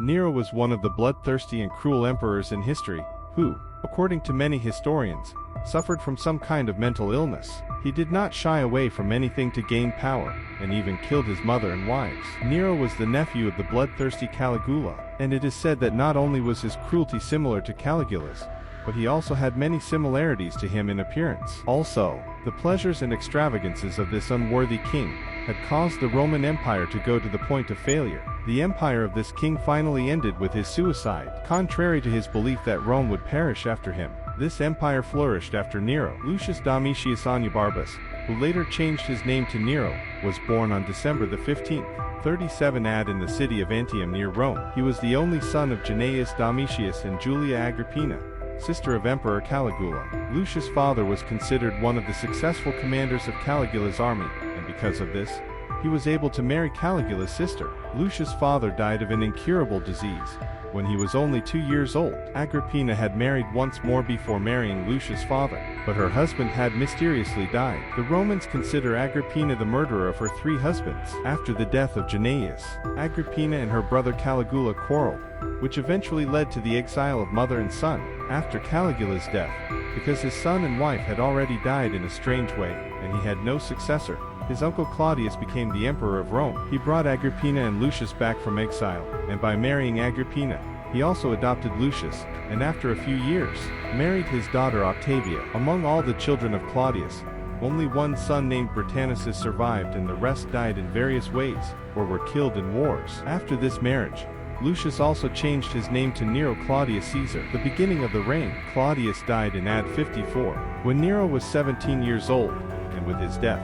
Nero was one of the bloodthirsty and cruel emperors in history, who, according to many historians, suffered from some kind of mental illness. He did not shy away from anything to gain power, and even killed his mother and wives. Nero was the nephew of the bloodthirsty Caligula, and it is said that not only was his cruelty similar to Caligula's, but he also had many similarities to him in appearance. Also, the pleasures and extravagances of this unworthy king had caused the Roman Empire to go to the point of failure. The empire of this king finally ended with his suicide. Contrary to his belief that Rome would perish after him, this empire flourished after Nero. Lucius Domitius Aenobarbus, who later changed his name to Nero, was born on December the 15th, 37 AD in the city of Antium near Rome. He was the only son of Gnaeus Domitius and Julia Agrippina, sister of Emperor Caligula. Lucius' father was considered one of the successful commanders of Caligula's army, and because of this, he was able to marry Caligula's sister. Lucius' father died of an incurable disease when he was only 2 years old. Agrippina had married once more before marrying Lucius' father, but her husband had mysteriously died. The Romans consider Agrippina the murderer of her 3 husbands. After the death of Gnaeus, Agrippina and her brother Caligula quarreled, which eventually led to the exile of mother and son. After Caligula's death, because his son and wife had already died in a strange way, and he had no successor, his uncle Claudius became the emperor of Rome. He brought Agrippina and Lucius back from exile, and by marrying Agrippina, he also adopted Lucius, and after a few years, married his daughter Octavia. Among all the children of Claudius, only one son named Britannicus survived, and the rest died in various ways, or were killed in wars. After this marriage, Lucius also changed his name to Nero Claudius Caesar. The beginning of the reign, Claudius died in AD 54, when Nero was 17 years old, and with his death,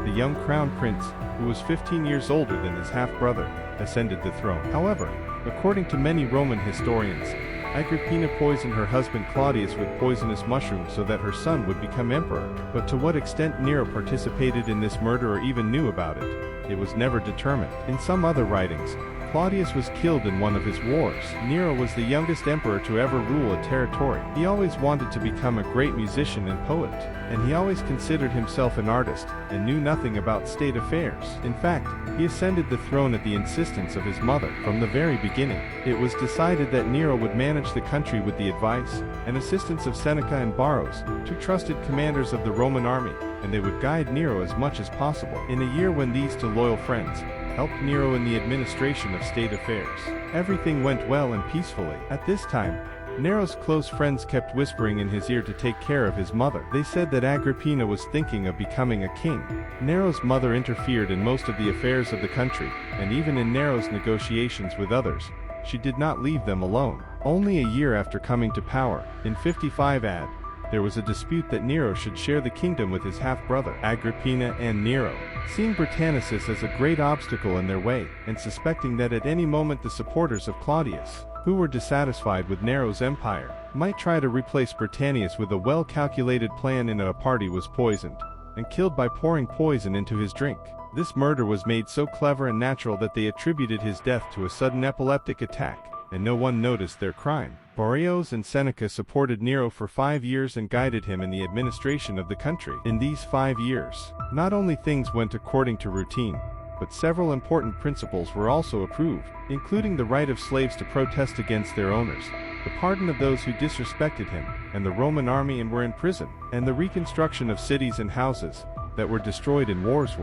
the young crown prince, who was 15 years older than his half-brother, ascended the throne. However, according to many Roman historians, Agrippina poisoned her husband Claudius with poisonous mushrooms so that her son would become emperor. But to what extent Nero participated in this murder or even knew about it was never determined. In some other writings, Claudius was killed in one of his wars. Nero was the youngest emperor to ever rule a territory. He always wanted to become a great musician and poet, and he always considered himself an artist, and knew nothing about state affairs. In fact, he ascended the throne at the insistence of his mother. From the very beginning, it was decided that Nero would manage the country with the advice and assistance of Seneca and Varus, 2 trusted commanders of the Roman army, and they would guide Nero as much as possible. In a year when these 2 loyal friends helped Nero in the administration of state affairs, everything went well and peacefully. At this time, Nero's close friends kept whispering in his ear to take care of his mother. They said that Agrippina was thinking of becoming a king. Nero's mother interfered in most of the affairs of the country, and even in Nero's negotiations with others, she did not leave them alone. Only a year after coming to power, in 55 AD, there was a dispute that Nero should share the kingdom with his half-brother. Agrippina and Nero, seeing Britannicus as a great obstacle in their way, and suspecting that at any moment the supporters of Claudius, who were dissatisfied with Nero's empire, might try to replace Britannicus with a well-calculated plan in a party was poisoned, and killed by pouring poison into his drink. This murder was made so clever and natural that they attributed his death to a sudden epileptic attack, and no one noticed their crime. Varus and Seneca supported Nero for 5 years and guided him in the administration of the country. In these 5 years, not only things went according to routine, but several important principles were also approved, including the right of slaves to protest against their owners, the pardon of those who disrespected him, and the Roman army and were in prison, and the reconstruction of cities and houses that were destroyed in wars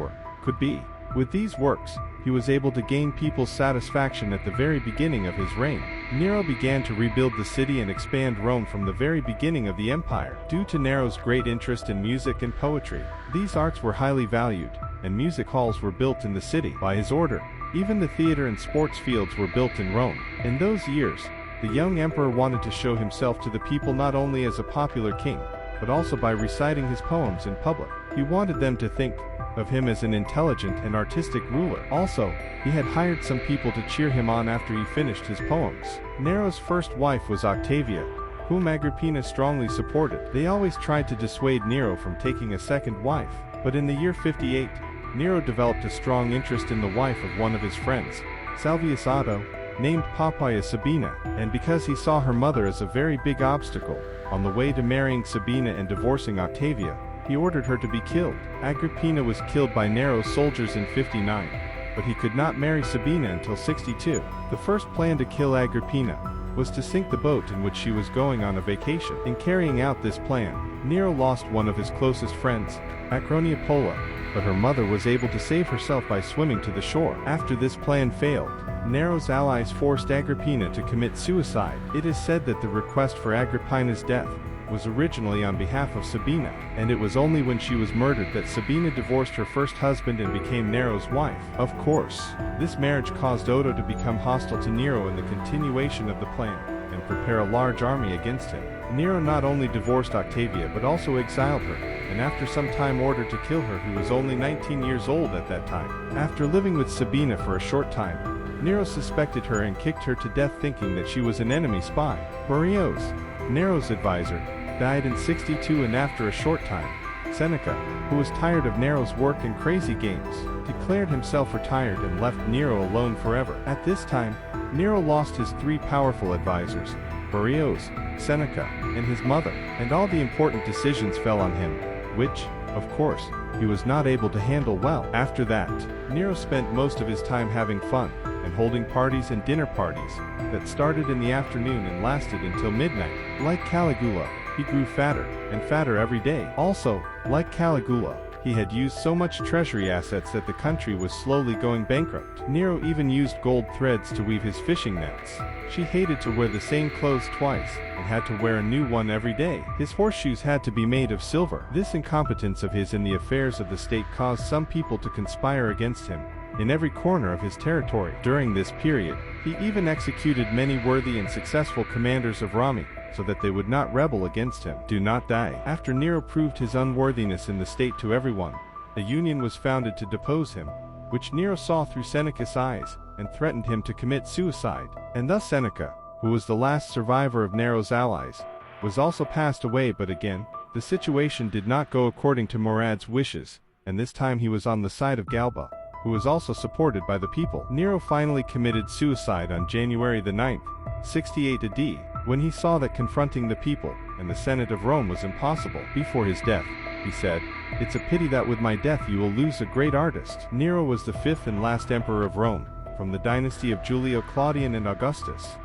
could be. With these works, he was able to gain people's satisfaction at the very beginning of his reign. Nero began to rebuild the city and expand Rome from the very beginning of the empire. Due to Nero's great interest in music and poetry, these arts were highly valued, and music halls were built in the city. By his order, even the theater and sports fields were built in Rome. In those years, the young emperor wanted to show himself to the people not only as a popular king, but also by reciting his poems in public. He wanted them to think of him as an intelligent and artistic ruler. Also, he had hired some people to cheer him on after he finished his poems. Nero's first wife was Octavia, whom Agrippina strongly supported. They always tried to dissuade Nero from taking a second wife, but in the year 58, Nero developed a strong interest in the wife of one of his friends, Salvius Otto, named Poppaea Sabina, and because he saw her mother as a very big obstacle on the way to marrying Sabina and divorcing Octavia, he ordered her to be killed. Agrippina was killed by Nero's soldiers in 59, but he could not marry Sabina until 62. The first plan to kill Agrippina was to sink the boat in which she was going on a vacation. In carrying out this plan, Nero lost one of his closest friends, Acroneopola, but her mother was able to save herself by swimming to the shore. After this plan failed, Nero's allies forced Agrippina to commit suicide. It is said that the request for Agrippina's death was originally on behalf of Sabina, and it was only when she was murdered that Sabina divorced her first husband and became Nero's wife. Of course, this marriage caused Otho to become hostile to Nero in the continuation of the plan, and prepare a large army against him. Nero not only divorced Octavia but also exiled her, and after some time ordered to kill her, who was only 19 years old at that time. After living with Sabina for a short time, Nero suspected her and kicked her to death, thinking that she was an enemy spy. Berioz, Nero's advisor, died in 62, and after a short time, Seneca, who was tired of Nero's work and crazy games, declared himself retired and left Nero alone forever. At this time, Nero lost his three powerful advisors, Berioz, Seneca, and his mother, and all the important decisions fell on him, which, of course, he was not able to handle well. After that, Nero spent most of his time having fun, and holding parties and dinner parties, that started in the afternoon and lasted until midnight. Like Caligula, he grew fatter and fatter every day. Also, like Caligula, he had used so much treasury assets that the country was slowly going bankrupt. Nero even used gold threads to weave his fishing nets. She hated to wear the same clothes twice, and had to wear a new one every day. His horseshoes had to be made of silver. This incompetence of his in the affairs of the state caused some people to conspire against him in every corner of his territory. During this period, he even executed many worthy and successful commanders of Rami, so that they would not rebel against him. Do not die. After Nero proved his unworthiness in the state to everyone, a union was founded to depose him, which Nero saw through Seneca's eyes, and threatened him to commit suicide. And thus Seneca, who was the last survivor of Nero's allies, was also passed away. But again, the situation did not go according to Murad's wishes, and this time he was on the side of Galba, who was also supported by the people. Nero finally committed suicide on January the 9th, 68 AD, when he saw that confronting the people and the Senate of Rome was impossible. Before his death, he said, "It's a pity that with my death you will lose a great artist." Nero was the fifth and last emperor of Rome, from the dynasty of Julio-Claudine and Augustus.